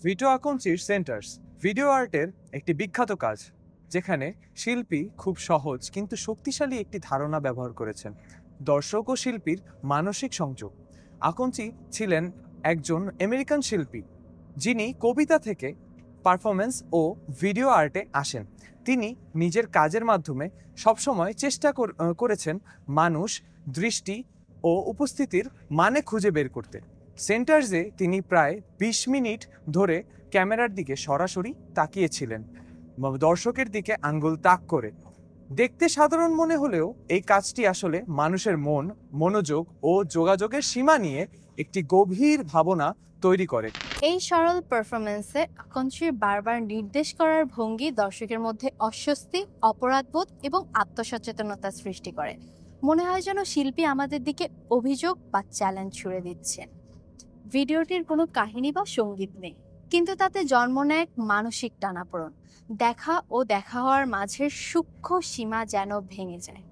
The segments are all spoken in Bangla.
ভিটো আকন্সির সেন্টার্স ভিডিও আর্টের একটি বিখ্যাত কাজ, যেখানে শিল্পী খুব সহজ কিন্তু শক্তিশালী একটি ধারণা ব্যবহার করেছেন: দর্শক ও শিল্পীর মানসিক সংযোগ। আকন্সি ছিলেন একজন আমেরিকান শিল্পী যিনি কবিতা থেকে পারফরমেন্স ও ভিডিও আর্টে আসেন। তিনি নিজের কাজের মাধ্যমে সবসময় চেষ্টা করেছেন মানুষ দৃষ্টি ও উপস্থিতির মানে খুঁজে বের করতে। সেন্টার্সে তিনি প্রায় 20 মিনিট ধরে ক্যামেরার দিকে সরাসরি তাকিয়েছিলেন, দর্শকের দিকে আঙ্গুল তাক করে। দেখতে সাধারণ মনে হলেও এই কাজটি আসলে মানুষের মন, মনোযোগ ও যোগাযোগের সীমা নিয়ে একটি গভীর ভাবনা তৈরি করে। এই সরল পারফরমেন্সে আকন্সির বারবার নির্দেশ করার ভঙ্গি দর্শকের মধ্যে অস্বস্তি, অপরাধবোধ এবং আত্মসচেতনতা সৃষ্টি করে। মনে হয় যেন শিল্পী আমাদের দিকে অভিযোগ বা চ্যালেঞ্জ ছুড়ে দিচ্ছেন। ভিডিওটির কোনো কাহিনী বা সঙ্গীত নেই, কিন্তু তাতে জন্ম নেয় এক মানসিক টানাপোড়েন। দেখা ও দেখা হওয়ার মাঝের সূক্ষ্ম সীমা যেন ভেঙে যায়।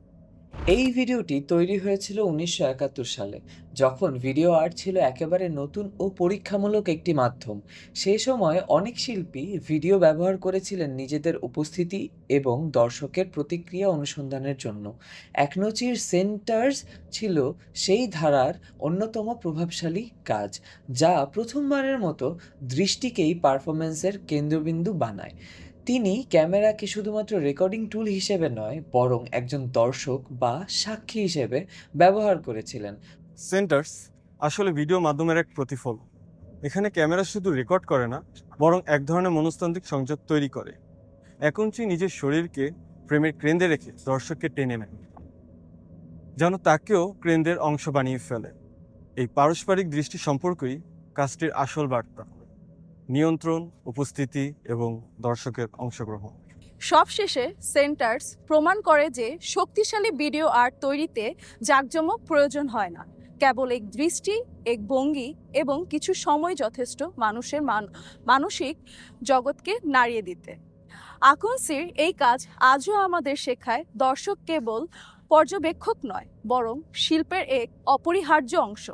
এই ভিডিওটি তৈরি হয়েছিল 1971 সালে, যখন ভিডিও আর্ট ছিল একেবারে নতুন ও পরীক্ষামূলক একটি মাধ্যম। সেই সময় অনেক শিল্পী ভিডিও ব্যবহার করেছিলেন নিজেদের উপস্থিতি এবং দর্শকের প্রতিক্রিয়া অনুসন্ধানের জন্য। আকন্সির সেন্টার্স ছিল সেই ধারার অন্যতম প্রভাবশালী কাজ, যা প্রথমবারের মতো দৃষ্টিকেই পারফরমেন্সের কেন্দ্রবিন্দু বানায়। তিনি ক্যামেরাকে শুধুমাত্র রেকর্ডিং টুল হিসেবে নয়, বরং একজন দর্শক বা সাক্ষী হিসেবে ব্যবহার করেছিলেন। সেন্টার্স আসলে ভিডিও মাধ্যমের এক প্রতিফলন। এখানে ক্যামেরা শুধু রেকর্ড করে না, বরং এক ধরনের মনস্তান্ত্রিক সংযোগ তৈরি করে। আকন্সি নিজের শরীরকে ফ্রেমের কেন্দ্রে রেখে দর্শককে টেনে নেয়, যেন তাকেও কেন্দ্রের অংশ বানিয়ে ফেলে। এই পারস্পরিক দৃষ্টি সম্পর্কই কাজটির আসল বার্তা: নিয়ন্ত্রণ, উপস্থিতি এবং দর্শকের অংশগ্রহণ। সবশেষে সেন্টার্স প্রমাণ করে যে শক্তিশালী ভিডিও আর্ট তৈরিতে জাঁকজমক প্রয়োজন হয় না, কেবল এক দৃষ্টি, এক ভঙ্গি এবং কিছু সময় যথেষ্ট মানুষের মানসিক জগৎকে নাড়িয়ে দিতে। আকন্সির এই কাজ আজও আমাদের শেখায় দর্শক কেবল পর্যবেক্ষক নয়, বরং শিল্পের এক অপরিহার্য অংশ।